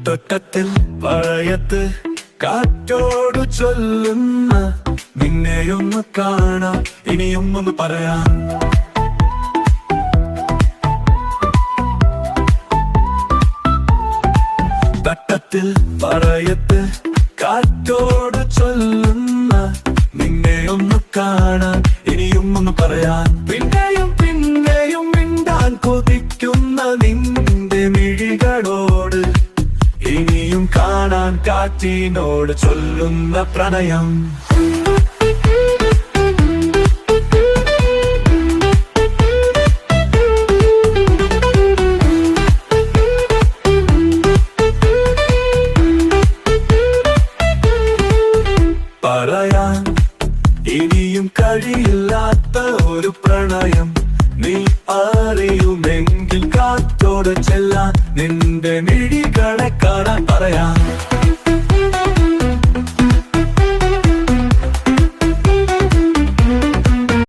തൊട്ടത്തിൽ പറയത്ത് കാറ്റോട് ചൊല്ലുന്ന നിന്നെയൊന്ന് കാണാം ഇനിയും ഒന്ന് പറയാം. തട്ടത്തിൽ പറയത്ത് കാറ്റോട് ചൊല്ലുന്ന നിന്നെയൊന്ന് കാണാൻ ഇനിയും ഒന്ന് പറയാൻ. പിന്നെയും പിന്നെയും മിണ്ടാൻ കൊതിക്കുന്ന നിന്റെ മിഴികളോട് ഇനിയും കാണാൻ കാറ്റിനോട് ചൊല്ലുന്ന പ്രണയം. പറയാൻ ഇനിയും കഴിയില്ലാത്ത ഒരു പ്രണയം നീ അറിയുമെങ്കിൽ കാറ്റോട് ചെല്ലാൻ നിന്റെ മിഴികളെ കാണാൻ പറയാം.